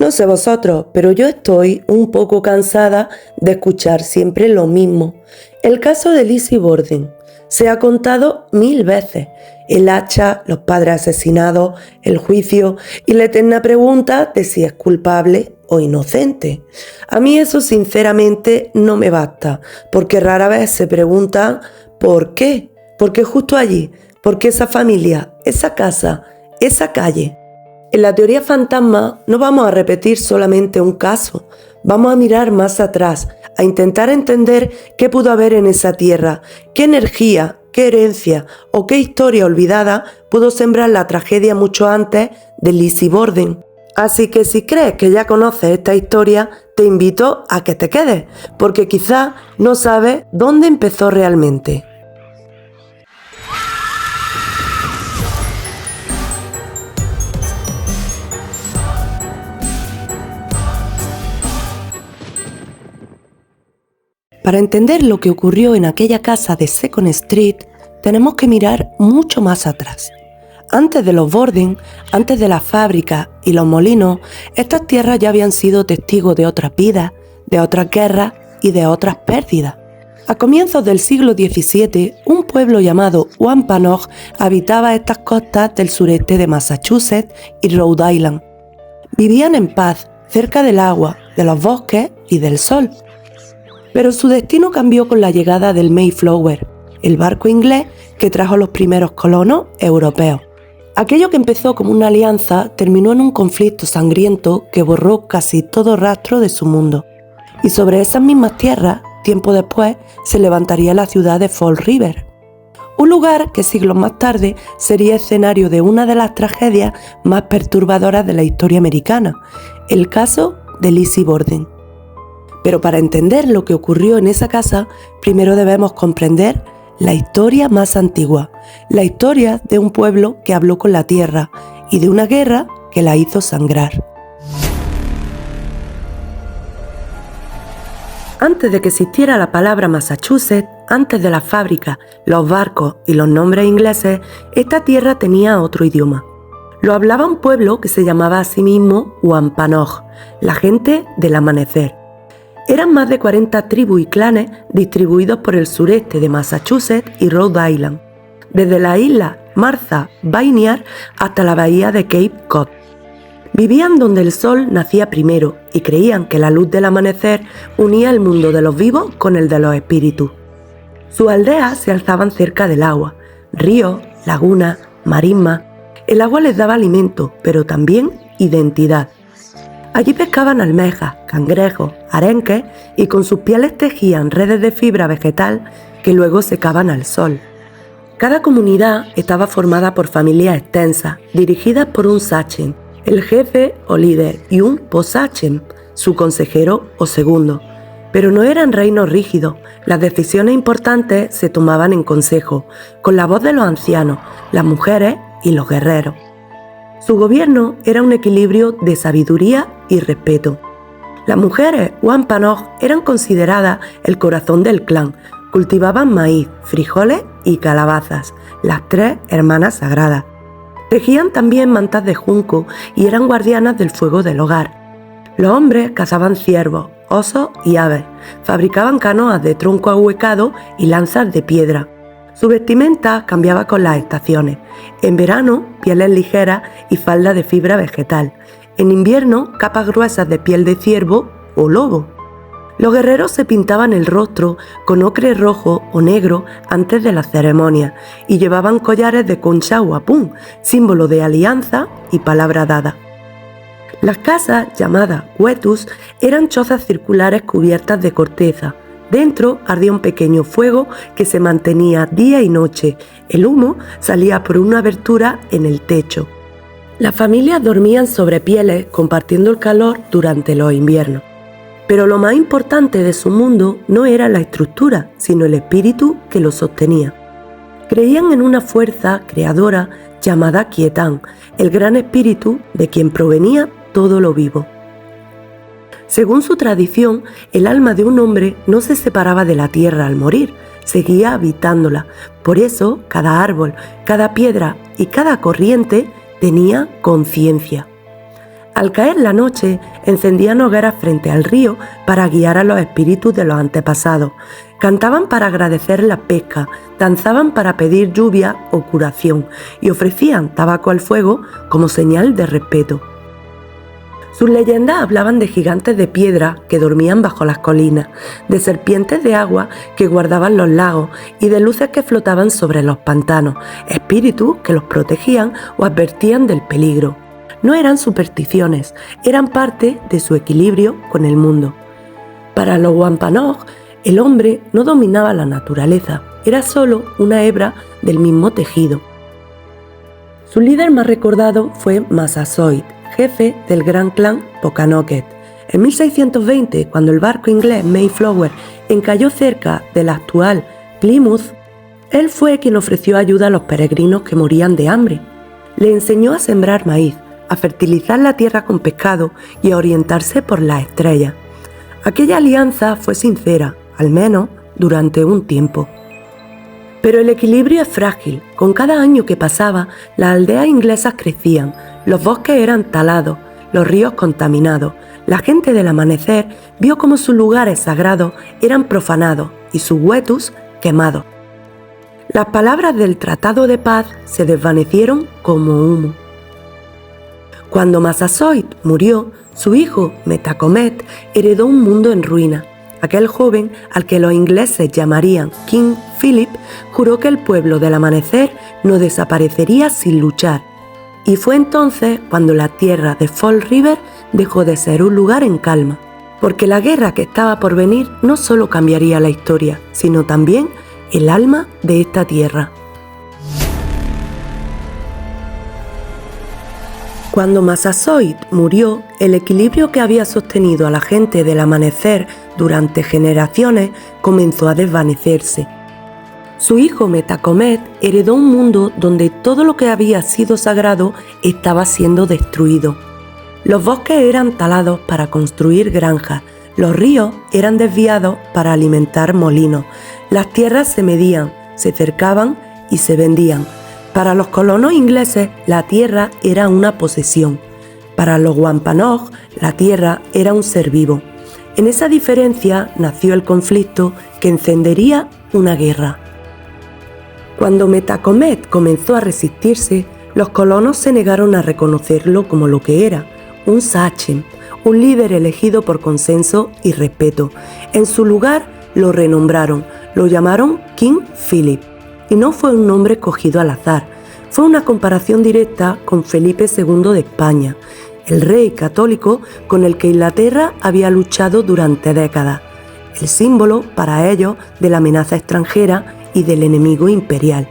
No sé vosotros, pero yo estoy un poco cansada de escuchar siempre lo mismo. El caso de Lizzie Borden se ha contado 1000 veces. El hacha, los padres asesinados, el juicio y la eterna pregunta de si es culpable o inocente. A mí eso sinceramente no me basta, porque rara vez se pregunta ¿por qué? ¿Por qué justo allí? ¿Por qué esa familia, esa casa, esa calle? En la teoría fantasma no vamos a repetir solamente un caso, vamos a mirar más atrás, a intentar entender qué pudo haber en esa tierra, qué energía, qué herencia o qué historia olvidada pudo sembrar la tragedia mucho antes de Lizzie Borden. Así que si crees que ya conoces esta historia, te invito a que te quedes, porque quizás no sabes dónde empezó realmente. Para entender lo que ocurrió en aquella casa de Second Street, tenemos que mirar mucho más atrás. Antes de los Borden, antes de las fábricas y los molinos, estas tierras ya habían sido testigos de otras vidas, de otras guerras y de otras pérdidas. A comienzos del siglo XVII, un pueblo llamado Wampanoag habitaba estas costas del sureste de Massachusetts y Rhode Island. Vivían en paz, cerca del agua, de los bosques y del sol. Pero su destino cambió con la llegada del Mayflower, el barco inglés que trajo los primeros colonos europeos. Aquello que empezó como una alianza terminó en un conflicto sangriento que borró casi todo rastro de su mundo. Y sobre esas mismas tierras, tiempo después, se levantaría la ciudad de Fall River. Un lugar que siglos más tarde sería escenario de una de las tragedias más perturbadoras de la historia americana, el caso de Lizzie Borden. Pero para entender lo que ocurrió en esa casa, primero debemos comprender la historia más antigua, la historia de un pueblo que habló con la tierra y de una guerra que la hizo sangrar. Antes de que existiera la palabra Massachusetts, antes de las fábricas, los barcos y los nombres ingleses, esta tierra tenía otro idioma. Lo hablaba un pueblo que se llamaba a sí mismo Wampanoag, la gente del amanecer. Eran más de 40 tribus y clanes distribuidos por el sureste de Massachusetts y Rhode Island, desde la isla Martha Vineyard hasta la bahía de Cape Cod. Vivían donde el sol nacía primero y creían que la luz del amanecer unía el mundo de los vivos con el de los espíritus. Sus aldeas se alzaban cerca del agua, ríos, lagunas, marismas. El agua les daba alimento, pero también identidad. Allí pescaban almejas, cangrejos, arenques y con sus pieles tejían redes de fibra vegetal que luego secaban al sol. Cada comunidad estaba formada por familias extensas, dirigidas por un sachem, el jefe o líder, y un posachem, su consejero o segundo. Pero no eran reinos rígidos, las decisiones importantes se tomaban en consejo, con la voz de los ancianos, las mujeres y los guerreros. Su gobierno era un equilibrio de sabiduría y respeto. Las mujeres Wampanoag eran consideradas el corazón del clan. Cultivaban maíz, frijoles y calabazas, las 3 hermanas sagradas. Tejían también mantas de junco y eran guardianas del fuego del hogar. Los hombres cazaban ciervos, osos y aves. Fabricaban canoas de tronco ahuecado y lanzas de piedra. Su vestimenta cambiaba con las estaciones. En verano, pieles ligeras y falda de fibra vegetal. En invierno, capas gruesas de piel de ciervo o lobo. Los guerreros se pintaban el rostro con ocre rojo o negro antes de la ceremonia y llevaban collares de concha o apún, símbolo de alianza y palabra dada. Las casas, llamadas wetus, eran chozas circulares cubiertas de corteza. Dentro ardía un pequeño fuego que se mantenía día y noche. El humo salía por una abertura en el techo. Las familias dormían sobre pieles compartiendo el calor durante los inviernos. Pero lo más importante de su mundo no era la estructura, sino el espíritu que lo sostenía. Creían en una fuerza creadora llamada Quietán, el gran espíritu de quien provenía todo lo vivo. Según su tradición, el alma de un hombre no se separaba de la tierra al morir, seguía habitándola. Por eso, cada árbol, cada piedra y cada corriente tenía conciencia. Al caer la noche, encendían hogueras frente al río para guiar a los espíritus de los antepasados. Cantaban para agradecer la pesca, danzaban para pedir lluvia o curación y ofrecían tabaco al fuego como señal de respeto. Sus leyendas hablaban de gigantes de piedra que dormían bajo las colinas, de serpientes de agua que guardaban los lagos y de luces que flotaban sobre los pantanos, espíritus que los protegían o advertían del peligro. No eran supersticiones, eran parte de su equilibrio con el mundo. Para los Wampanoag, el hombre no dominaba la naturaleza, era solo una hebra del mismo tejido. Su líder más recordado fue Massasoit, jefe del gran clan Pokanoket. En 1620, cuando el barco inglés Mayflower encalló cerca de la actual Plymouth, él fue quien ofreció ayuda a los peregrinos que morían de hambre. Le enseñó a sembrar maíz, a fertilizar la tierra con pescado y a orientarse por las estrellas. Aquella alianza fue sincera, al menos durante un tiempo. Pero el equilibrio es frágil. Con cada año que pasaba, las aldeas inglesas crecían, los bosques eran talados, los ríos contaminados. La gente del amanecer vio cómo sus lugares sagrados eran profanados y sus huetus quemados. Las palabras del Tratado de Paz se desvanecieron como humo. Cuando Massasoit murió, su hijo Metacomet heredó un mundo en ruina. Aquel joven, al que los ingleses llamarían King Philip, juró que el pueblo del amanecer no desaparecería sin luchar. Y fue entonces cuando la tierra de Fall River dejó de ser un lugar en calma. Porque la guerra que estaba por venir no solo cambiaría la historia, sino también el alma de esta tierra. Cuando Massasoit murió, el equilibrio que había sostenido a la gente del amanecer durante generaciones comenzó a desvanecerse. Su hijo Metacomet heredó un mundo donde todo lo que había sido sagrado estaba siendo destruido. Los bosques eran talados para construir granjas, los ríos eran desviados para alimentar molinos, las tierras se medían, se cercaban y se vendían. Para los colonos ingleses, la tierra era una posesión. Para los Wampanoag, la tierra era un ser vivo. En esa diferencia nació el conflicto que encendería una guerra. Cuando Metacomet comenzó a resistirse, los colonos se negaron a reconocerlo como lo que era, un sachem, un líder elegido por consenso y respeto. En su lugar lo renombraron, lo llamaron King Philip. Y no fue un nombre escogido al azar, fue una comparación directa con Felipe II de España, el rey católico con el que Inglaterra había luchado durante décadas, el símbolo para ellos de la amenaza extranjera y del enemigo imperial.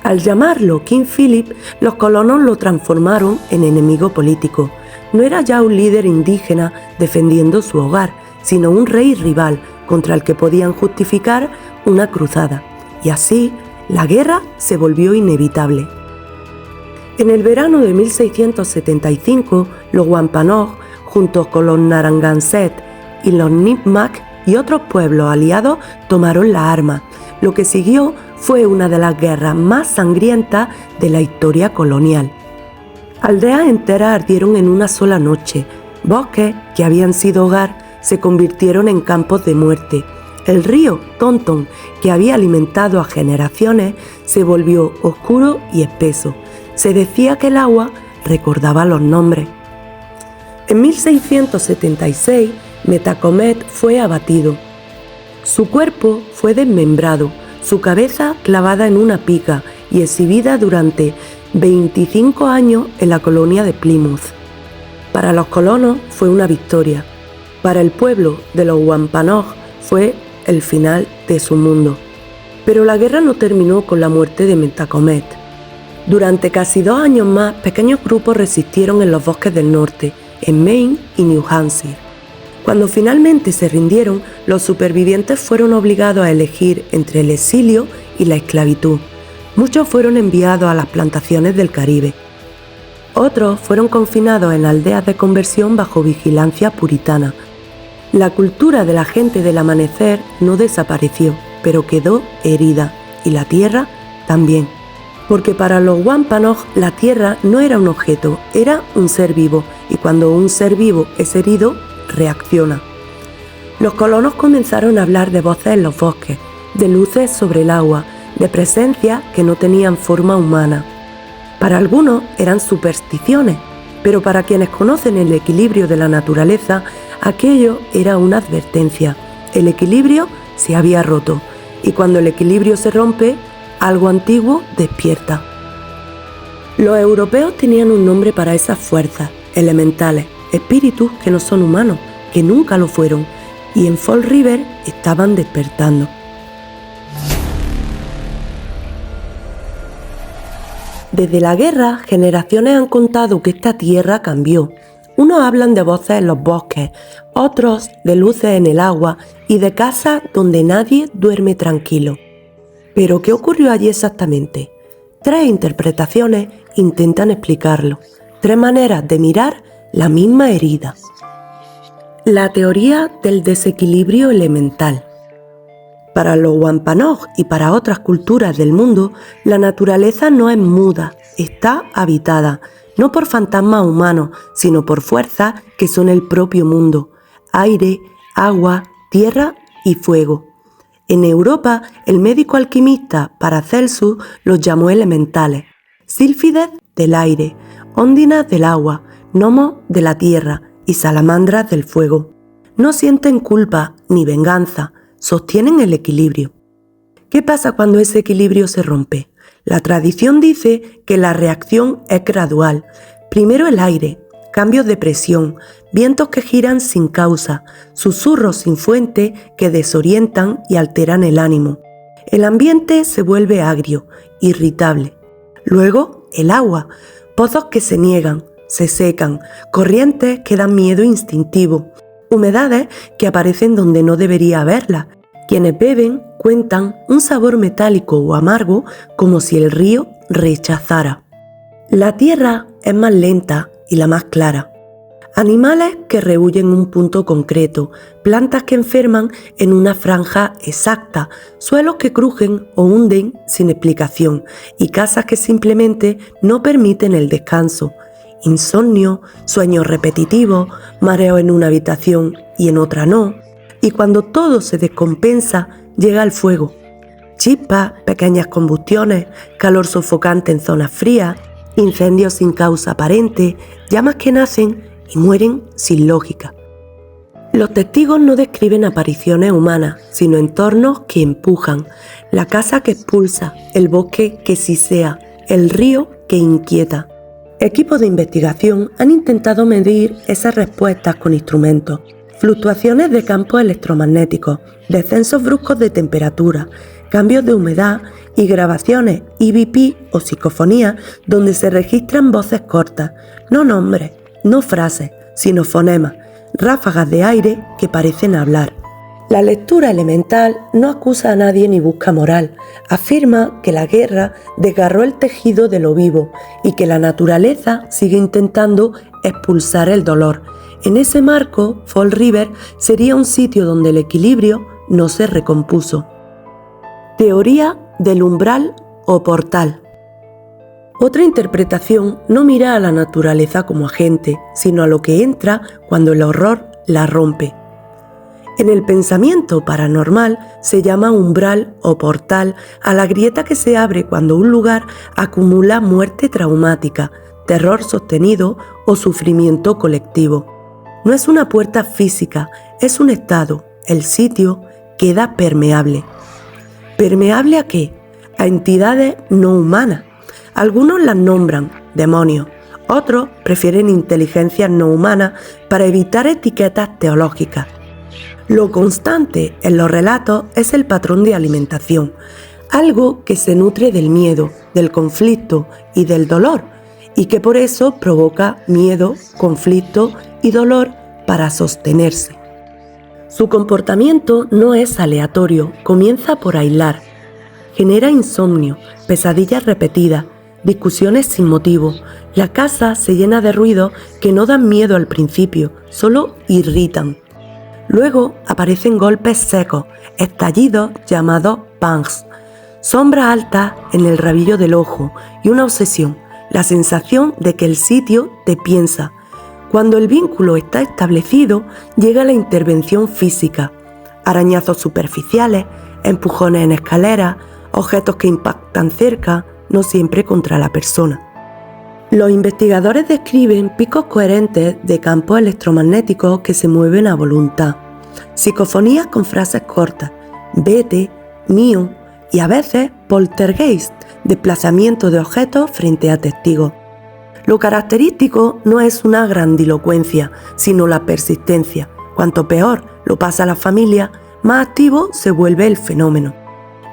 Al llamarlo King Philip, los colonos lo transformaron en enemigo político. No era ya un líder indígena defendiendo su hogar, sino un rey rival contra el que podían justificar una cruzada. Y así, la guerra se volvió inevitable. En el verano de 1675, los Wampanoag, junto con los Narragansett y los Nipmuc y otros pueblos aliados, tomaron las armas. Lo que siguió fue una de las guerras más sangrientas de la historia colonial. Aldeas enteras ardieron en una sola noche. Bosques que habían sido hogar se convirtieron en campos de muerte. El río Tonton, que había alimentado a generaciones, se volvió oscuro y espeso. Se decía que el agua recordaba los nombres. En 1676, Metacomet fue abatido. Su cuerpo fue desmembrado, su cabeza clavada en una pica y exhibida durante 25 años en la colonia de Plymouth. Para los colonos fue una victoria. Para el pueblo de los Wampanoag fue el final de su mundo. Pero la guerra no terminó con la muerte de Metacomet. Durante casi 2 años más, pequeños grupos resistieron en los bosques del norte, en Maine y New Hampshire. Cuando finalmente se rindieron, los supervivientes fueron obligados a elegir entre el exilio y la esclavitud. Muchos fueron enviados a las plantaciones del Caribe. Otros fueron confinados en aldeas de conversión bajo vigilancia puritana. La cultura de la gente del amanecer no desapareció, pero quedó herida, y la tierra también. Porque para los Wampanoag la Tierra no era un objeto, era un ser vivo, y cuando un ser vivo es herido, reacciona. Los colonos comenzaron a hablar de voces en los bosques, de luces sobre el agua, de presencias que no tenían forma humana. Para algunos eran supersticiones, pero para quienes conocen el equilibrio de la naturaleza, aquello era una advertencia. El equilibrio se había roto, y cuando el equilibrio se rompe, algo antiguo despierta. Los europeos tenían un nombre para esas fuerzas, elementales, espíritus que no son humanos, que nunca lo fueron, y en Fall River estaban despertando. Desde la guerra, generaciones han contado que esta tierra cambió. Unos hablan de voces en los bosques, otros de luces en el agua y de casas donde nadie duerme tranquilo. ¿Pero qué ocurrió allí exactamente? 3 interpretaciones intentan explicarlo, 3 maneras de mirar la misma herida. La teoría del desequilibrio elemental. Para los Wampanoag y para otras culturas del mundo, la naturaleza no es muda, está habitada, no por fantasmas humanos, sino por fuerzas que son el propio mundo: aire, agua, tierra y fuego. En Europa, el médico alquimista Paracelsus los llamó elementales: sílfides del aire, óndinas del agua, gnomos de la tierra y salamandras del fuego. No sienten culpa ni venganza, sostienen el equilibrio. ¿Qué pasa cuando ese equilibrio se rompe? La tradición dice que la reacción es gradual. Primero el aire, cambios de presión, vientos que giran sin causa, susurros sin fuente que desorientan y alteran el ánimo. El ambiente se vuelve agrio, irritable. Luego el agua, pozos que se niegan, se secan, corrientes que dan miedo instintivo, humedades que aparecen donde no debería haberlas. Quienes beben cuentan un sabor metálico o amargo como si el río rechazara. La tierra es más lenta y la más clara. Animales que rehuyen un punto concreto, plantas que enferman en una franja exacta, suelos que crujen o hunden sin explicación y casas que simplemente no permiten el descanso. Insomnio, sueños repetitivos, mareo en una habitación y en otra no. Y cuando todo se descompensa, llega el fuego. Chispas, pequeñas combustiones, calor sofocante en zonas frías, incendios sin causa aparente, llamas que nacen y mueren sin lógica. Los testigos no describen apariciones humanas, sino entornos que empujan, la casa que expulsa, el bosque que sisea, el río que inquieta. Equipos de investigación han intentado medir esas respuestas con instrumentos: fluctuaciones de campos electromagnéticos, descensos bruscos de temperatura, cambios de humedad y grabaciones EVP o psicofonías donde se registran voces cortas, no nombres, no frases, sino fonemas, ráfagas de aire que parecen hablar. La lectura elemental no acusa a nadie ni busca moral, afirma que la guerra desgarró el tejido de lo vivo y que la naturaleza sigue intentando expulsar el dolor. En ese marco, Fall River sería un sitio donde el equilibrio no se recompuso. Teoría del umbral o portal. Otra interpretación no mira a la naturaleza como agente, sino a lo que entra cuando el horror la rompe. En el pensamiento paranormal se llama umbral o portal a la grieta que se abre cuando un lugar acumula muerte traumática, terror sostenido o sufrimiento colectivo. No es una puerta física, es un estado. El sitio queda permeable. ¿Permeable a qué? A entidades no humanas. Algunos las nombran demonios, otros prefieren inteligencias no humanas para evitar etiquetas teológicas. Lo constante en los relatos es el patrón de alimentación, algo que se nutre del miedo, del conflicto y del dolor, y que por eso provoca miedo, conflicto y dolor para sostenerse. Su comportamiento no es aleatorio, comienza por aislar. Genera insomnio, pesadillas repetidas, discusiones sin motivo. La casa se llena de ruidos que no dan miedo al principio, solo irritan. Luego aparecen golpes secos, estallidos llamados bangs. sombras altas en el rabillo del ojo y una obsesión, la sensación de que el sitio te piensa. Cuando el vínculo está establecido, llega la intervención física, arañazos superficiales, empujones en escaleras, objetos que impactan cerca, no siempre contra la persona. Los investigadores describen picos coherentes de campos electromagnéticos que se mueven a voluntad, psicofonías con frases cortas, vete, mío y a veces poltergeist, desplazamiento de objetos frente a testigos. Lo característico no es una grandilocuencia, sino la persistencia. Cuanto peor lo pasa a la familia, más activo se vuelve el fenómeno.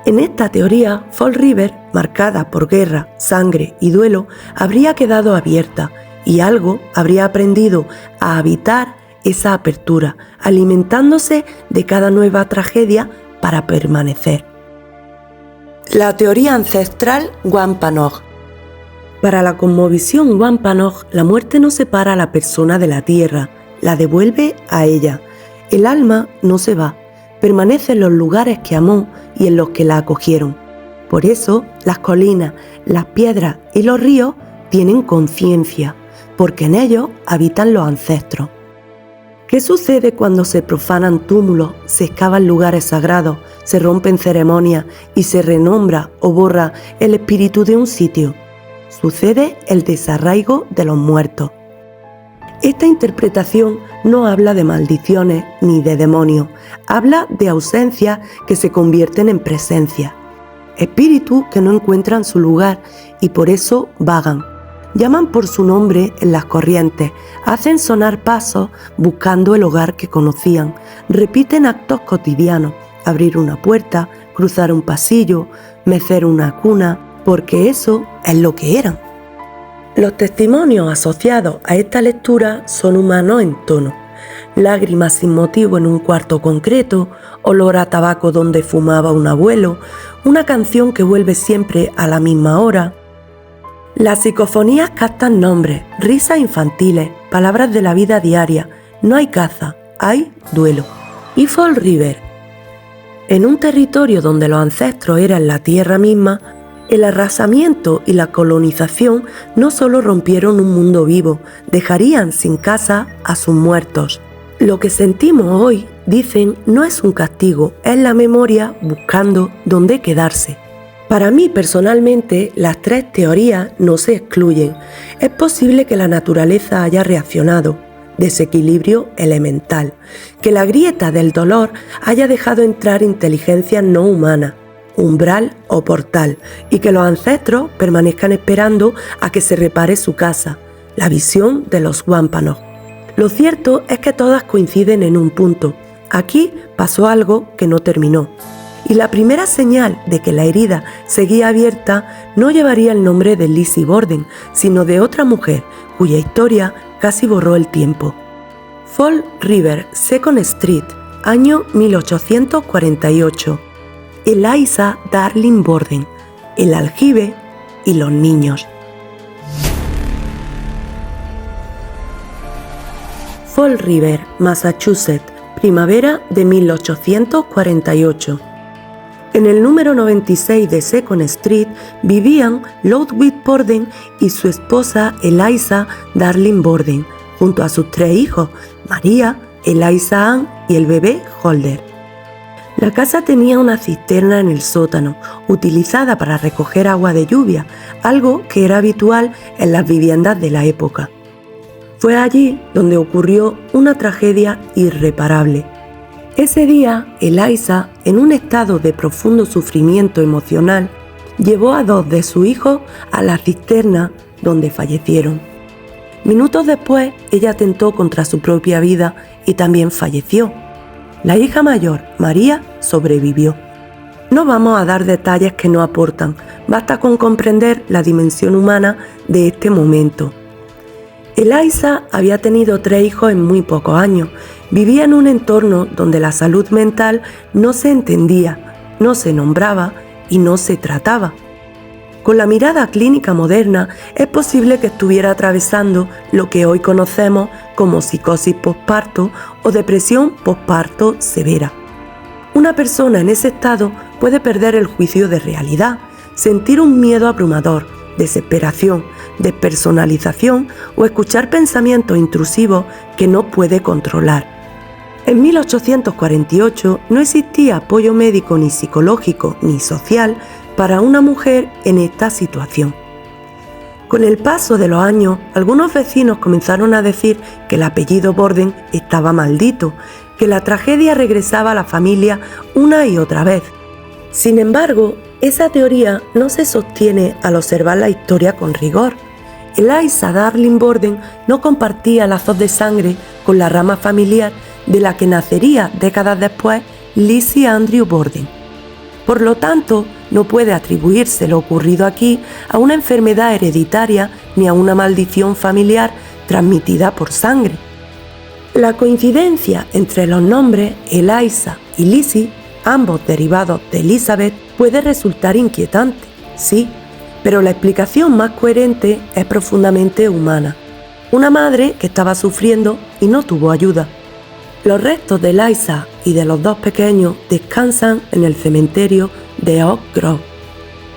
En esta teoría, Fall River, marcada por guerra, sangre y duelo, habría quedado abierta y algo habría aprendido a habitar esa apertura, alimentándose de cada nueva tragedia para permanecer. La teoría ancestral Wampanoag. Para la cosmovisión Wampanoag, la muerte no separa a la persona de la tierra, la devuelve a ella. El alma no se va, permanece en los lugares que amó y en los que la acogieron. Por eso, las colinas, las piedras y los ríos tienen conciencia, porque en ellos habitan los ancestros. ¿Qué sucede cuando se profanan túmulos, se excavan lugares sagrados, se rompen ceremonias y se renombra o borra el espíritu de un sitio? Sucede el desarraigo de los muertos. Esta interpretación no habla de maldiciones ni de demonios, habla de ausencias que se convierten en presencia, espíritus que no encuentran su lugar y por eso vagan. Llaman por su nombre en las corrientes, hacen sonar pasos buscando el hogar que conocían, repiten actos cotidianos, abrir una puerta, cruzar un pasillo, mecer una cuna, porque eso es lo que eran. Los testimonios asociados a esta lectura son humanos en tono. Lágrimas sin motivo en un cuarto concreto, olor a tabaco donde fumaba un abuelo, una canción que vuelve siempre a la misma hora. Las psicofonías captan nombres, risas infantiles, palabras de la vida diaria. No hay caza, hay duelo. Y Fall River. En un territorio donde los ancestros eran la tierra misma, el arrasamiento y la colonización no solo rompieron un mundo vivo, dejarían sin casa a sus muertos. Lo que sentimos hoy, dicen, no es un castigo, es la memoria buscando dónde quedarse. Para mí personalmente, las tres teorías no se excluyen. Es posible que la naturaleza haya reaccionado, desequilibrio elemental, que la grieta del dolor haya dejado entrar inteligencias no humanas, umbral o portal, y que los ancestros permanezcan esperando a que se repare su casa, la visión de los Wampanoag. Lo cierto es que todas coinciden en un punto. Aquí pasó algo que no terminó. Y la primera señal de que la herida seguía abierta no llevaría el nombre de Lizzie Borden, sino de otra mujer cuya historia casi borró el tiempo. Fall River, Second Street, año 1848. Eliza Darling Borden, el aljibe y los niños. Fall River, Massachusetts, primavera de 1848. En el número 96 de Second Street vivían Ludwig Borden y su esposa Eliza Darling Borden, junto a sus tres hijos, María, Eliza Ann y el bebé Holder. La casa tenía una cisterna en el sótano, utilizada para recoger agua de lluvia, algo que era habitual en las viviendas de la época. Fue allí donde ocurrió una tragedia irreparable. Ese día, Eliza, en un estado de profundo sufrimiento emocional, llevó a dos de sus hijos a la cisterna donde fallecieron. Minutos después, ella atentó contra su propia vida y también falleció. La hija mayor, María, sobrevivió. No vamos a dar detalles que no aportan, basta con comprender la dimensión humana de este momento. Eliza había tenido 3 hijos en muy pocos años. Vivía en un entorno donde la salud mental no se entendía, no se nombraba y no se trataba. Con la mirada clínica moderna, es posible que estuviera atravesando lo que hoy conocemos como psicosis posparto o depresión posparto severa. Una persona en ese estado puede perder el juicio de realidad, sentir un miedo abrumador, desesperación, despersonalización o escuchar pensamientos intrusivos que no puede controlar. En 1848 no existía apoyo médico ni psicológico ni social para una mujer en esta situación. Con el paso de los años, algunos vecinos comenzaron a decir que el apellido Borden estaba maldito, que la tragedia regresaba a la familia una y otra vez. Sin embargo, esa teoría no se sostiene al observar la historia con rigor. Eliza Darling Borden no compartía lazos de sangre con la rama familiar de la que nacería décadas después Lizzie Andrew Borden. Por lo tanto, no puede atribuirse lo ocurrido aquí a una enfermedad hereditaria ni a una maldición familiar transmitida por sangre. La coincidencia entre los nombres Eliza y Lizzie, ambos derivados de Elizabeth, puede resultar inquietante, sí, pero la explicación más coherente es profundamente humana. Una madre que estaba sufriendo y no tuvo ayuda. Los restos de Eliza y de los dos pequeños descansan en el cementerio de Oak Grove.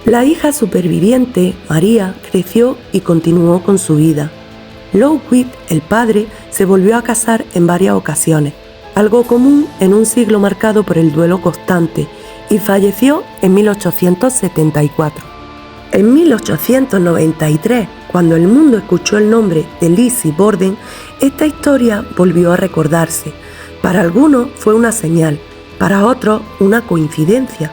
La hija superviviente, María, creció y continuó con su vida. Lockwood, el padre, se volvió a casar en varias ocasiones, algo común en un siglo marcado por el duelo constante, y falleció en 1874. En 1893, cuando el mundo escuchó el nombre de Lizzie Borden, esta historia volvió a recordarse. Para algunos fue una señal, para otros una coincidencia.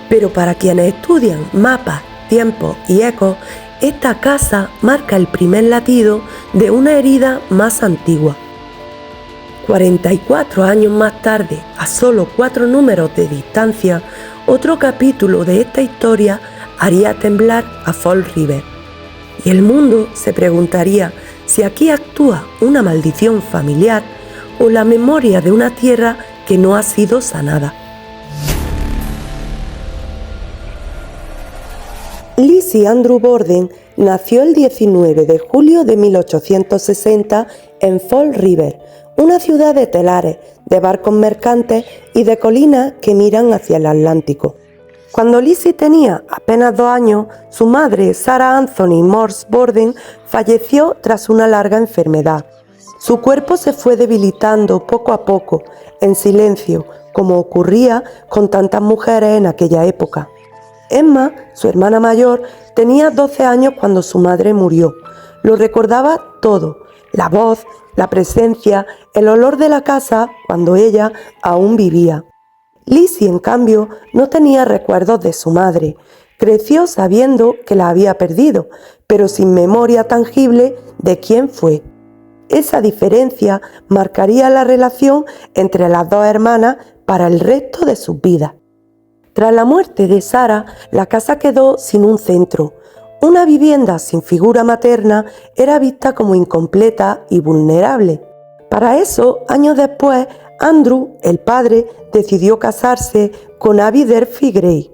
Pero para quienes estudian mapas, tiempos y ecos, esta casa marca el primer latido de una herida más antigua. 44 años más tarde, a solo 4 números de distancia, otro capítulo de esta historia haría temblar a Fall River. Y el mundo se preguntaría si aquí actúa una maldición familiar o la memoria de una tierra que no ha sido sanada. Lizzie Andrew Borden nació el 19 de julio de 1860 en Fall River, una ciudad de telares, de barcos mercantes y de colinas que miran hacia el Atlántico. Cuando Lizzie tenía apenas 2 años, su madre, Sarah Anthony Morse Borden, falleció tras una larga enfermedad. Su cuerpo se fue debilitando poco a poco, en silencio, como ocurría con tantas mujeres en aquella época. Emma, su hermana mayor, tenía 12 años cuando su madre murió. Lo recordaba todo: la voz, la presencia, el olor de la casa cuando ella aún vivía. Lizzie, en cambio, no tenía recuerdos de su madre. Creció sabiendo que la había perdido, pero sin memoria tangible de quién fue. Esa diferencia marcaría la relación entre las dos hermanas para el resto de sus vidas. Tras la muerte de Sarah, la casa quedó sin un centro. Una vivienda sin figura materna era vista como incompleta y vulnerable. Para eso, años después, Andrew, el padre, decidió casarse con Abby Durfee Gray.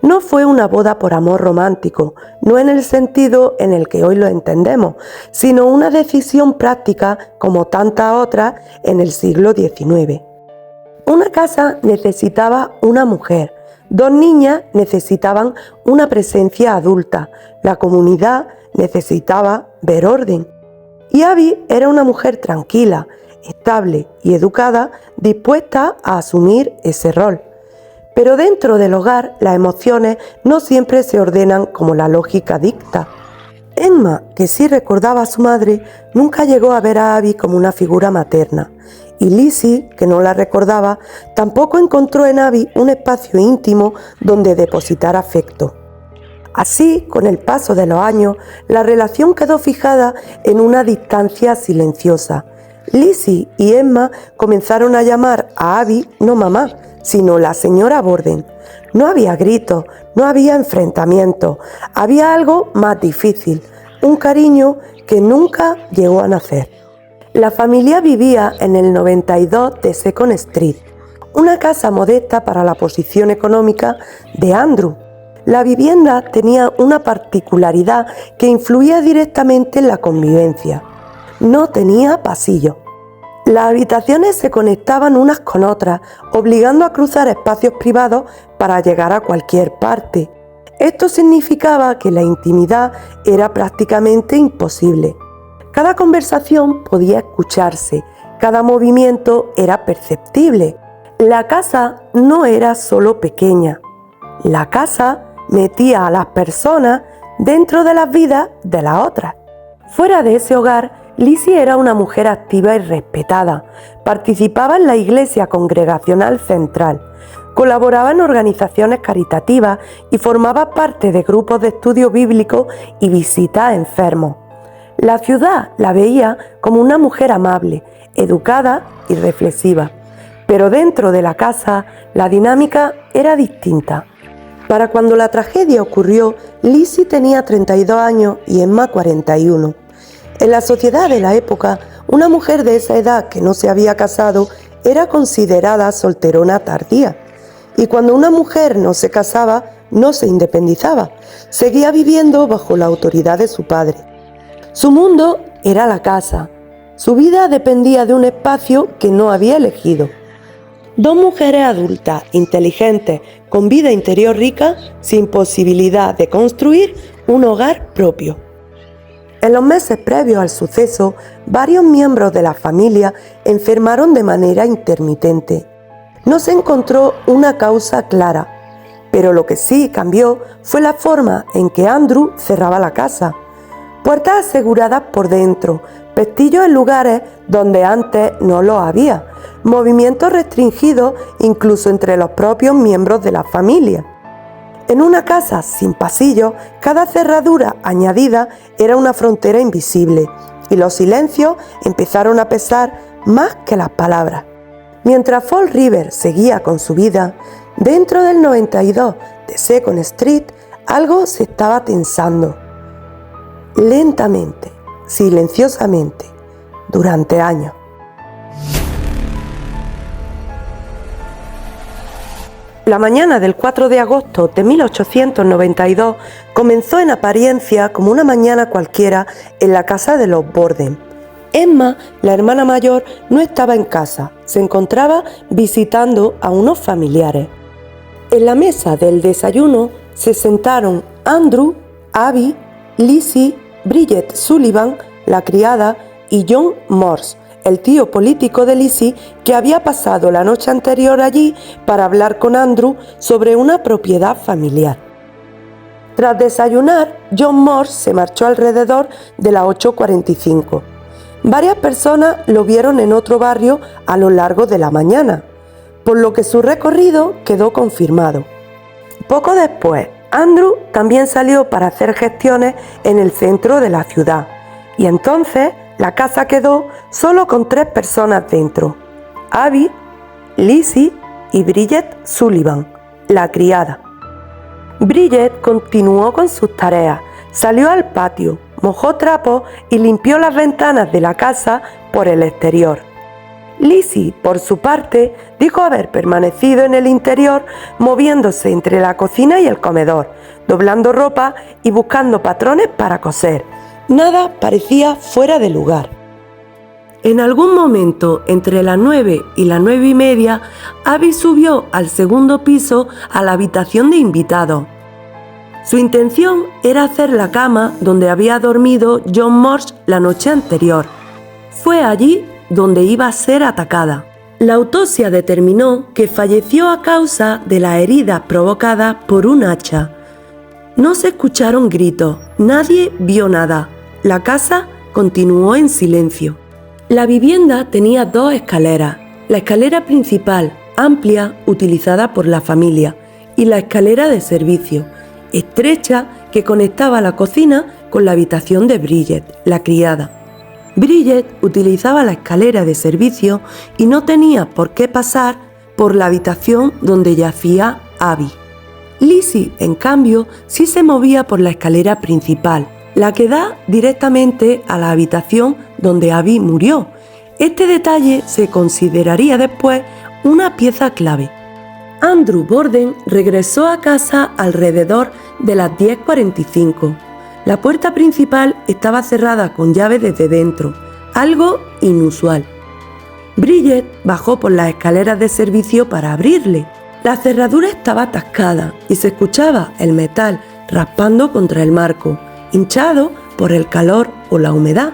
No fue una boda por amor romántico, no en el sentido en el que hoy lo entendemos, sino una decisión práctica como tantas otras en el siglo XIX. Una casa necesitaba una mujer, 2 niñas necesitaban una presencia adulta, la comunidad necesitaba ver orden. Y Abby era una mujer tranquila, estable y educada, dispuesta a asumir ese rol. Pero dentro del hogar, las emociones no siempre se ordenan como la lógica dicta. Emma, que sí recordaba a su madre, nunca llegó a ver a Abby como una figura materna. Y Lizzie, que no la recordaba, tampoco encontró en Abby un espacio íntimo donde depositar afecto. Así, con el paso de los años, la relación quedó fijada en una distancia silenciosa. Lizzie y Emma comenzaron a llamar a Abby no mamá, sino la señora Borden. No había gritos, no había enfrentamientos, había algo más difícil, un cariño que nunca llegó a nacer. La familia vivía en el 92 de Second Street, una casa modesta para la posición económica de Andrew. La vivienda tenía una particularidad que influía directamente en la convivencia. No tenía pasillo. Las habitaciones se conectaban unas con otras, obligando a cruzar espacios privados para llegar a cualquier parte. Esto significaba que la intimidad era prácticamente imposible. Cada conversación podía escucharse, cada movimiento era perceptible. La casa no era solo pequeña. La casa metía a las personas dentro de las vidas de las otras. Fuera de ese hogar, Lizzie era una mujer activa y respetada. Participaba en la iglesia congregacional central, colaboraba en organizaciones caritativas y formaba parte de grupos de estudio bíblico y visitas a enfermos. La ciudad la veía como una mujer amable, educada y reflexiva. Pero dentro de la casa, la dinámica era distinta. Para cuando la tragedia ocurrió, Lizzie tenía 32 años y Emma 41. En la sociedad de la época, una mujer de esa edad que no se había casado era considerada solterona tardía. Y cuando una mujer no se casaba, no se independizaba, seguía viviendo bajo la autoridad de su padre. Su mundo era la casa. Su vida dependía de un espacio que no había elegido. Dos mujeres adultas, inteligentes, con vida interior rica, sin posibilidad de construir un hogar propio. En los meses previos al suceso, varios miembros de la familia enfermaron de manera intermitente. No se encontró una causa clara, pero lo que sí cambió fue la forma en que Andrew cerraba la casa. Puertas aseguradas por dentro, pestillos en lugares donde antes no los había, movimientos restringidos incluso entre los propios miembros de la familia. En una casa sin pasillos, cada cerradura añadida era una frontera invisible y los silencios empezaron a pesar más que las palabras. Mientras Fall River seguía con su vida, dentro del 92 de Second Street algo se estaba tensando. Lentamente, silenciosamente, durante años. La mañana del 4 de agosto de 1892 comenzó en apariencia como una mañana cualquiera en la casa de los Borden. Emma, la hermana mayor, no estaba en casa, se encontraba visitando a unos familiares. En la mesa del desayuno se sentaron Andrew, Abby, Lizzie, Bridget Sullivan, la criada, y John Morse, el tío político de Lizzie, que había pasado la noche anterior allí para hablar con Andrew sobre una propiedad familiar. Tras desayunar, John Morse se marchó alrededor de las 8:45. Varias personas lo vieron en otro barrio a lo largo de la mañana, por lo que su recorrido quedó confirmado. Poco después, Andrew también salió para hacer gestiones en el centro de la ciudad, y entonces la casa quedó solo con 3 personas dentro: Abby, Lizzie y Bridget Sullivan, la criada. Bridget continuó con sus tareas, salió al patio, mojó trapos y limpió las ventanas de la casa por el exterior. Lizzie, por su parte, dijo haber permanecido en el interior, moviéndose entre la cocina y el comedor, doblando ropa y buscando patrones para coser. Nada parecía fuera de lugar. En algún momento, entre las 9 y las 9:30, Abby subió al segundo piso a la habitación de invitados. Su intención era hacer la cama donde había dormido John Morse la noche anterior. Fue allí donde iba a ser atacada. La autopsia determinó que falleció a causa de las heridas provocadas por un hacha. No se escucharon gritos, nadie vio nada. La casa continuó en silencio. La vivienda tenía 2 escaleras, la escalera principal, amplia, utilizada por la familia, y la escalera de servicio, estrecha, que conectaba la cocina con la habitación de Bridget, la criada. Bridget utilizaba la escalera de servicio y no tenía por qué pasar por la habitación donde yacía Abby. Lizzie, en cambio, sí se movía por la escalera principal, la que da directamente a la habitación donde Abby murió. Este detalle se consideraría después una pieza clave. Andrew Borden regresó a casa alrededor de las 10:45. La puerta principal estaba cerrada con llave desde dentro, algo inusual. Bridget bajó por las escaleras de servicio para abrirle. La cerradura estaba atascada y se escuchaba el metal raspando contra el marco, hinchado por el calor o la humedad.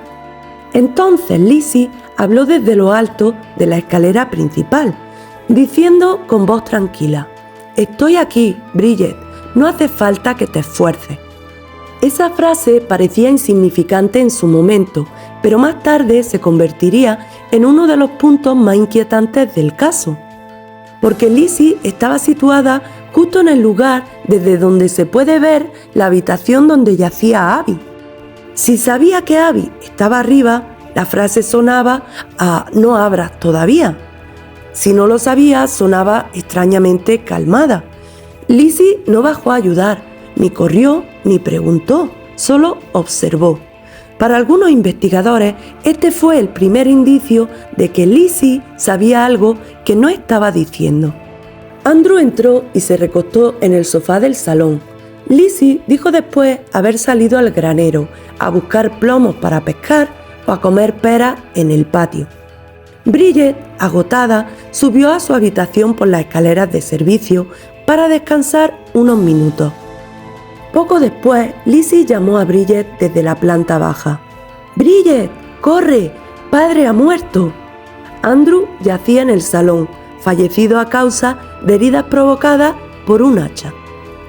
Entonces Lizzie habló desde lo alto de la escalera principal, diciendo con voz tranquila: «Estoy aquí, Bridget, no hace falta que te esfuerces». Esa frase parecía insignificante en su momento, pero más tarde se convertiría en uno de los puntos más inquietantes del caso, porque Lizzie estaba situada justo en el lugar desde donde se puede ver la habitación donde yacía Abby. Si sabía que Abby estaba arriba, la frase sonaba a «no abras todavía». Si no lo sabía, sonaba extrañamente calmada. Lizzie no bajó a ayudar, ni corrió, ni preguntó, solo observó. Para algunos investigadores, este fue el primer indicio de que Lizzie sabía algo que no estaba diciendo. Andrew entró y se recostó en el sofá del salón. Lizzie dijo después haber salido al granero a buscar plomos para pescar o a comer peras en el patio. Bridget, agotada, subió a su habitación por las escaleras de servicio para descansar unos minutos. Poco después, Lizzie llamó a Bridget desde la planta baja. «¡Bridget, corre! ¡Padre ha muerto!». Andrew yacía en el salón, fallecido a causa de heridas provocadas por un hacha.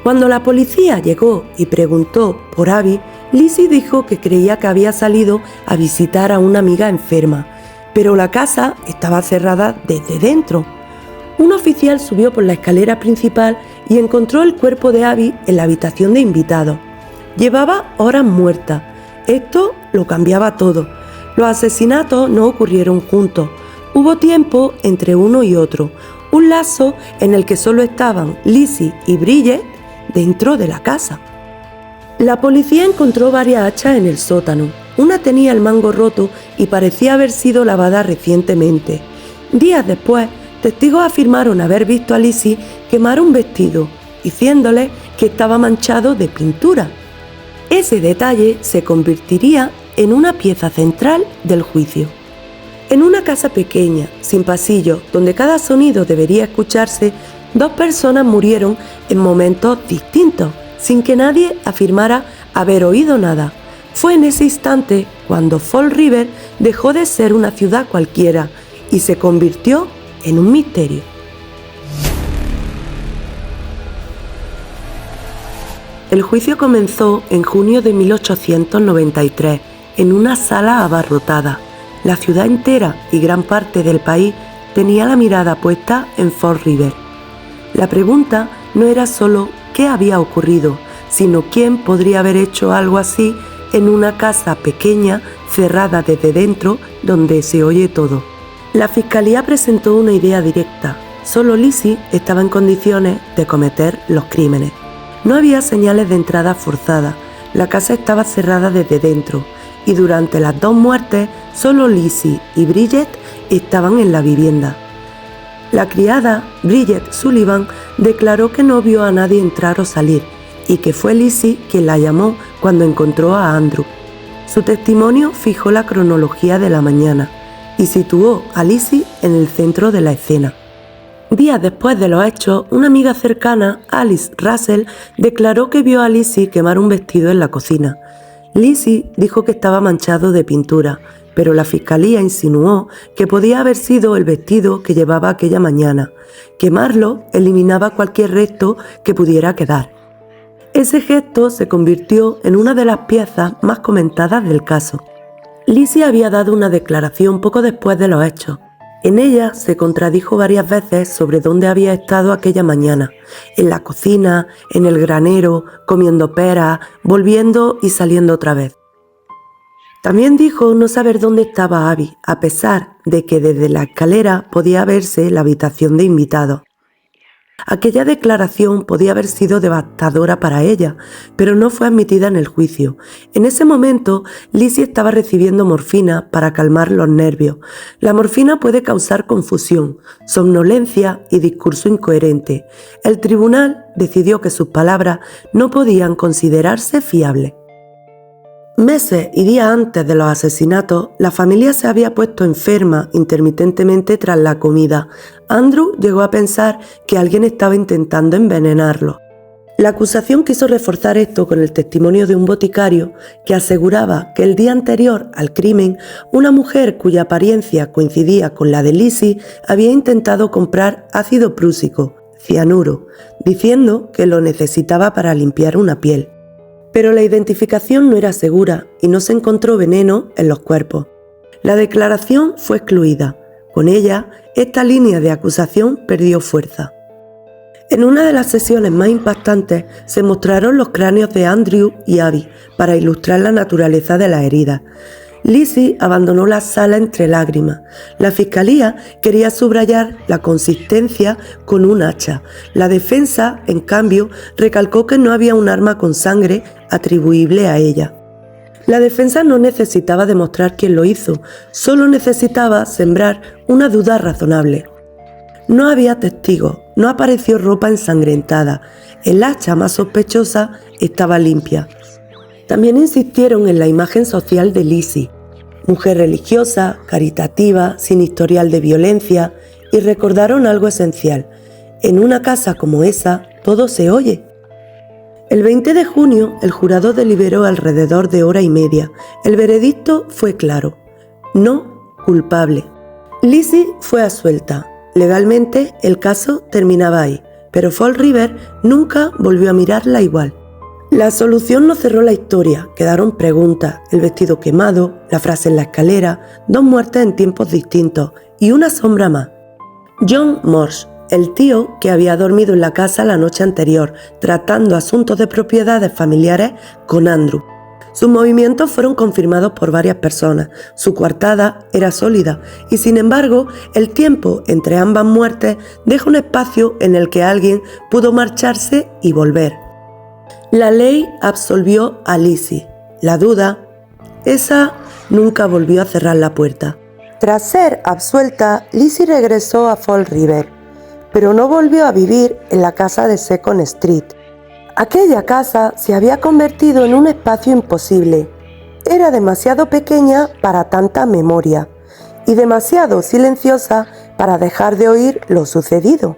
Cuando la policía llegó y preguntó por Abby, Lizzie dijo que creía que había salido a visitar a una amiga enferma, pero la casa estaba cerrada desde dentro. Un oficial subió por la escalera principal y encontró el cuerpo de Abby en la habitación de invitados. Llevaba horas muerta. Esto lo cambiaba todo. Los asesinatos no ocurrieron juntos. Hubo tiempo entre uno y otro, un lazo en el que solo estaban Lizzie y Bridget dentro de la casa. La policía encontró varias hachas en el sótano. Una tenía el mango roto y parecía haber sido lavada recientemente. Días después, testigos afirmaron haber visto a Lizzie quemar un vestido, diciéndole que estaba manchado de pintura. Ese detalle se convertiría en una pieza central del juicio. En una casa pequeña, sin pasillo, donde cada sonido debería escucharse, dos personas murieron en momentos distintos, sin que nadie afirmara haber oído nada. Fue en ese instante cuando Fall River dejó de ser una ciudad cualquiera y se convirtió en un misterio. El juicio comenzó en junio de 1893 en una sala abarrotada. La ciudad entera y gran parte del país tenía la mirada puesta en Fall River. La pregunta no era solo qué había ocurrido, sino quién podría haber hecho algo así en una casa pequeña, cerrada desde dentro, donde se oye todo. La fiscalía presentó una idea directa. Solo Lizzie estaba en condiciones de cometer los crímenes. No había señales de entrada forzada. La casa estaba cerrada desde dentro y durante las dos muertes solo Lizzie y Bridget estaban en la vivienda. La criada, Bridget Sullivan, declaró que no vio a nadie entrar o salir y que fue Lizzie quien la llamó cuando encontró a Andrew. Su testimonio fijó la cronología de la mañana y situó a Lizzie en el centro de la escena. Días después de los hechos, una amiga cercana, Alice Russell, declaró que vio a Lizzie quemar un vestido en la cocina. Lizzie dijo que estaba manchado de pintura, pero la fiscalía insinuó que podía haber sido el vestido que llevaba aquella mañana. Quemarlo eliminaba cualquier resto que pudiera quedar. Ese gesto se convirtió en una de las piezas más comentadas del caso. Lizzie había dado una declaración poco después de los hechos. En ella se contradijo varias veces sobre dónde había estado aquella mañana, en la cocina, en el granero, comiendo peras, volviendo y saliendo otra vez. También dijo no saber dónde estaba Abby, a pesar de que desde la escalera podía verse la habitación de invitados. Aquella declaración podía haber sido devastadora para ella, pero no fue admitida en el juicio. En ese momento, Lizzie estaba recibiendo morfina para calmar los nervios. La morfina puede causar confusión, somnolencia y discurso incoherente. El tribunal decidió que sus palabras no podían considerarse fiables. Meses y días antes de los asesinatos, la familia se había puesto enferma intermitentemente tras la comida. Andrew llegó a pensar que alguien estaba intentando envenenarlo. La acusación quiso reforzar esto con el testimonio de un boticario que aseguraba que el día anterior al crimen, una mujer cuya apariencia coincidía con la de Lizzie había intentado comprar ácido prúsico, cianuro, diciendo que lo necesitaba para limpiar una piel. Pero la identificación no era segura y no se encontró veneno en los cuerpos. La declaración fue excluida. Con ella, esta línea de acusación perdió fuerza. En una de las sesiones más impactantes se mostraron los cráneos de Andrew y Abby para ilustrar la naturaleza de las heridas. Lizzie abandonó la sala entre lágrimas. La fiscalía quería subrayar la consistencia con un hacha. La defensa, en cambio, recalcó que no había un arma con sangre atribuible a ella. La defensa no necesitaba demostrar quién lo hizo, solo necesitaba sembrar una duda razonable. No había testigos, no apareció ropa ensangrentada, el hacha más sospechosa estaba limpia. También insistieron en la imagen social de Lizzie, mujer religiosa, caritativa, sin historial de violencia, y recordaron algo esencial: en una casa como esa, todo se oye. El 20 de junio, el jurado deliberó alrededor de hora y media. El veredicto fue claro: no culpable. Lizzie fue absuelta. Legalmente, el caso terminaba ahí, pero Fall River nunca volvió a mirarla igual. La solución no cerró la historia, quedaron preguntas, el vestido quemado, la frase en la escalera, 2 muertes en tiempos distintos y una sombra más. John Morse, el tío que había dormido en la casa la noche anterior, tratando asuntos de propiedades familiares con Andrew. Sus movimientos fueron confirmados por varias personas, su coartada era sólida y sin embargo el tiempo entre ambas muertes deja un espacio en el que alguien pudo marcharse y volver. La ley absolvió a Lizzie. La duda, esa nunca volvió a cerrar la puerta. Tras ser absuelta, Lizzie regresó a Fall River, pero no volvió a vivir en la casa de Second Street. Aquella casa se había convertido en un espacio imposible. Era demasiado pequeña para tanta memoria y demasiado silenciosa para dejar de oír lo sucedido.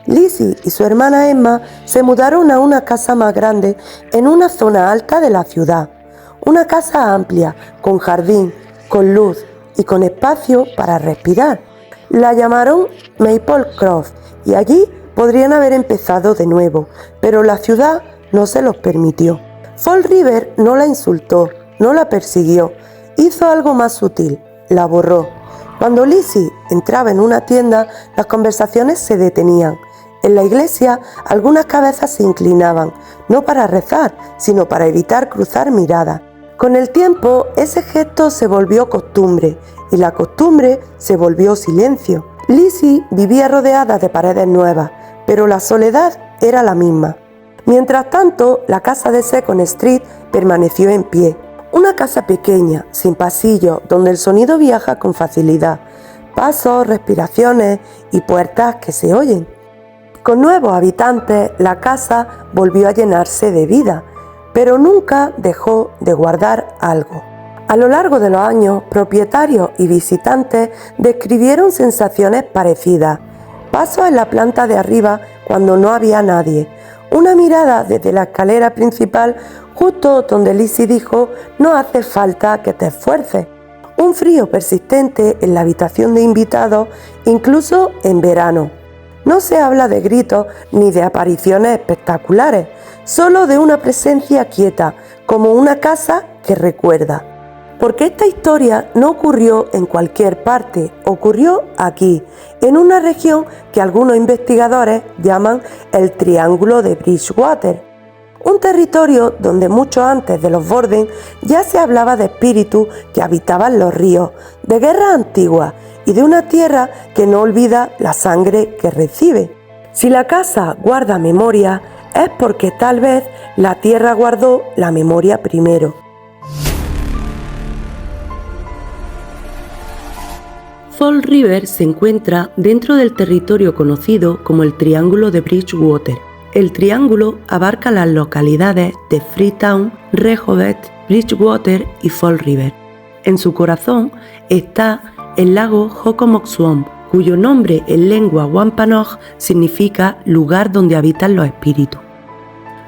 Lizzie y su hermana Emma se mudaron a una casa más grande en una zona alta de la ciudad. Una casa amplia, con jardín, con luz y con espacio para respirar. La llamaron Maple Grove y allí podrían haber empezado de nuevo, pero la ciudad no se los permitió. Fall River no la insultó, no la persiguió, hizo algo más sutil, la borró. Cuando Lizzie entraba en una tienda, las conversaciones se detenían. En la iglesia, algunas cabezas se inclinaban, no para rezar, sino para evitar cruzar miradas. Con el tiempo, ese gesto se volvió costumbre, y la costumbre se volvió silencio. Lizzie vivía rodeada de paredes nuevas, pero la soledad era la misma. Mientras tanto, la casa de Second Street permaneció en pie. Una casa pequeña, sin pasillo, donde el sonido viaja con facilidad. Pasos, respiraciones y puertas que se oyen. Con nuevos habitantes, la casa volvió a llenarse de vida, pero nunca dejó de guardar algo. A lo largo de los años, propietarios y visitantes describieron sensaciones parecidas. Pasos en la planta de arriba cuando no había nadie. Una mirada desde la escalera principal justo donde Lizzie dijo: no hace falta que te esfuerces. Un frío persistente en la habitación de invitados, incluso en verano. No se habla de gritos ni de apariciones espectaculares, solo de una presencia quieta, como una casa que recuerda. Porque esta historia no ocurrió en cualquier parte, ocurrió aquí, en una región que algunos investigadores llaman el Triángulo de Bridgewater. Un territorio donde mucho antes de los Borden ya se hablaba de espíritus que habitaban los ríos, de guerras antiguas y de una tierra que no olvida la sangre que recibe. Si la casa guarda memoria, es porque tal vez la tierra guardó la memoria primero. Fall River se encuentra dentro del territorio conocido como el Triángulo de Bridgewater. El triángulo abarca las localidades de Freetown, Rehoboth, Bridgewater y Fall River. En su corazón está el lago Jocomoxuom, cuyo nombre en lengua Wampanoag significa lugar donde habitan los espíritus.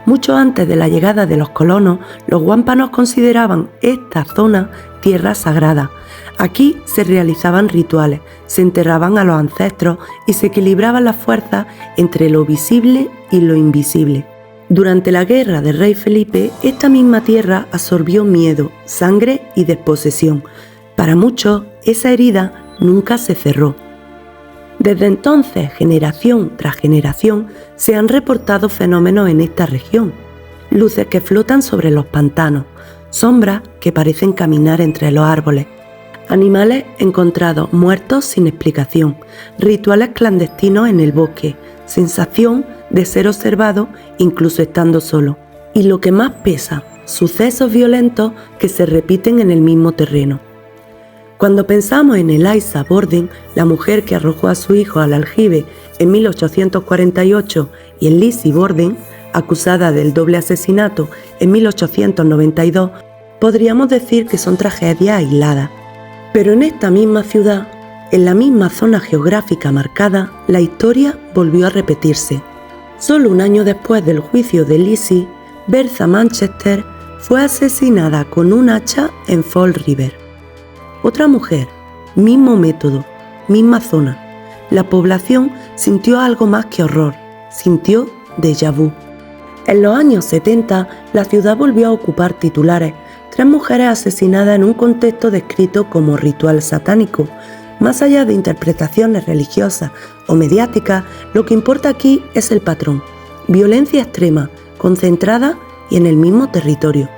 Mucho antes de la llegada de los colonos, los Wampanoag consideraban esta zona tierra sagrada. Aquí se realizaban rituales, se enterraban a los ancestros y se equilibraban las fuerzas entre lo visible y lo invisible. Durante la guerra del rey Felipe, esta misma tierra absorbió miedo, sangre y desposesión. Para muchos, esa herida nunca se cerró. Desde entonces, generación tras generación, se han reportado fenómenos en esta región. Luces que flotan sobre los pantanos, sombras que parecen caminar entre los árboles, animales encontrados muertos sin explicación, rituales clandestinos en el bosque, sensación de ser observado incluso estando solo. Y lo que más pesa, sucesos violentos que se repiten en el mismo terreno. Cuando pensamos en Eliza Borden, la mujer que arrojó a su hijo al aljibe en 1848, y en Lizzie Borden, acusada del doble asesinato en 1892, podríamos decir que son tragedias aisladas. Pero en esta misma ciudad, en la misma zona geográfica marcada, la historia volvió a repetirse. Solo un año después del juicio de Lizzie, Bertha Manchester fue asesinada con un hacha en Fall River. Otra mujer, mismo método, misma zona. La población sintió algo más que horror, sintió déjà vu. En los años 70, la ciudad volvió a ocupar titulares, 3 mujeres asesinadas en un contexto descrito como ritual satánico. Más allá de interpretaciones religiosas o mediáticas, lo que importa aquí es el patrón. Violencia extrema, concentrada y en el mismo territorio.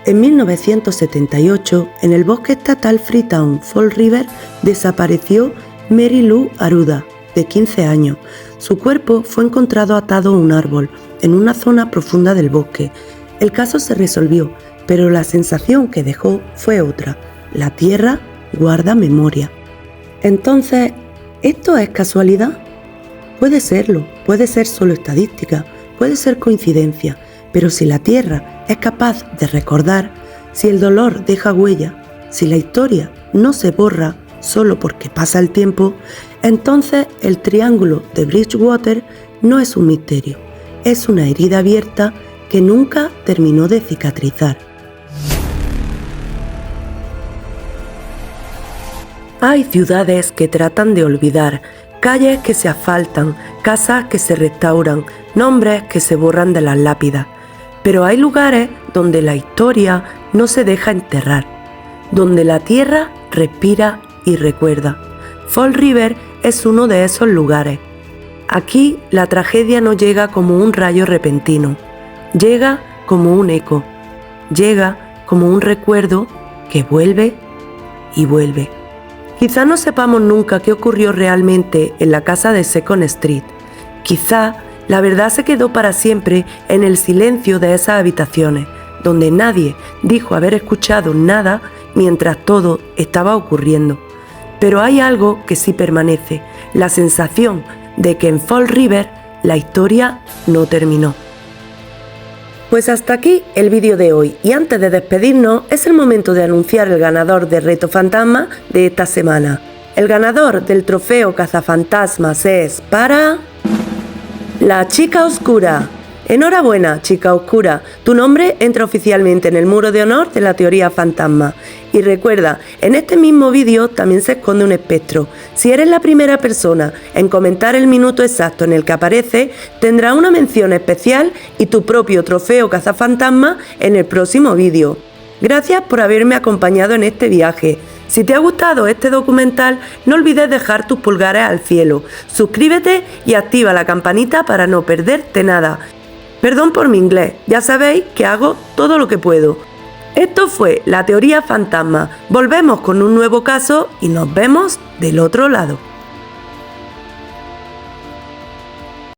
En 1978, en el bosque estatal Freetown, Fall River, desapareció Mary Lou Aruda, de 15 años. Su cuerpo fue encontrado atado a un árbol, en una zona profunda del bosque. El caso se resolvió, pero la sensación que dejó fue otra. La tierra guarda memoria. Entonces, ¿esto es casualidad? Puede serlo, puede ser solo estadística, puede ser coincidencia, pero si la tierra es capaz de recordar, si el dolor deja huella, si la historia no se borra solo porque pasa el tiempo, entonces el triángulo de Bridgewater no es un misterio, es una herida abierta que nunca terminó de cicatrizar. Hay ciudades que tratan de olvidar, calles que se asfaltan, casas que se restauran, nombres que se borran de las lápidas. Pero hay lugares donde la historia no se deja enterrar, donde la tierra respira y recuerda. Fall River es uno de esos lugares. Aquí la tragedia no llega como un rayo repentino, llega como un eco, llega como un recuerdo que vuelve y vuelve. Quizá no sepamos nunca qué ocurrió realmente en la casa de Second Street. Quizá la verdad se quedó para siempre en el silencio de esas habitaciones, donde nadie dijo haber escuchado nada mientras todo estaba ocurriendo. Pero hay algo que sí permanece, la sensación de que en Fall River la historia no terminó. Pues hasta aquí el vídeo de hoy, y antes de despedirnos es el momento de anunciar el ganador del reto fantasma de esta semana. El ganador del trofeo cazafantasmas es para... La Chica Oscura. Enhorabuena, Chica Oscura, tu nombre entra oficialmente en el muro de honor de la teoría fantasma. Y recuerda, en este mismo vídeo también se esconde un espectro. Si eres la primera persona en comentar el minuto exacto en el que aparece, tendrás una mención especial y tu propio trofeo cazafantasma en el próximo vídeo. Gracias por haberme acompañado en este viaje. Si te ha gustado este documental, no olvides dejar tus pulgares al cielo, suscríbete y activa la campanita para no perderte nada. Perdón por mi inglés, ya sabéis que hago todo lo que puedo. Esto fue la teoría fantasma. Volvemos con un nuevo caso y nos vemos del otro lado.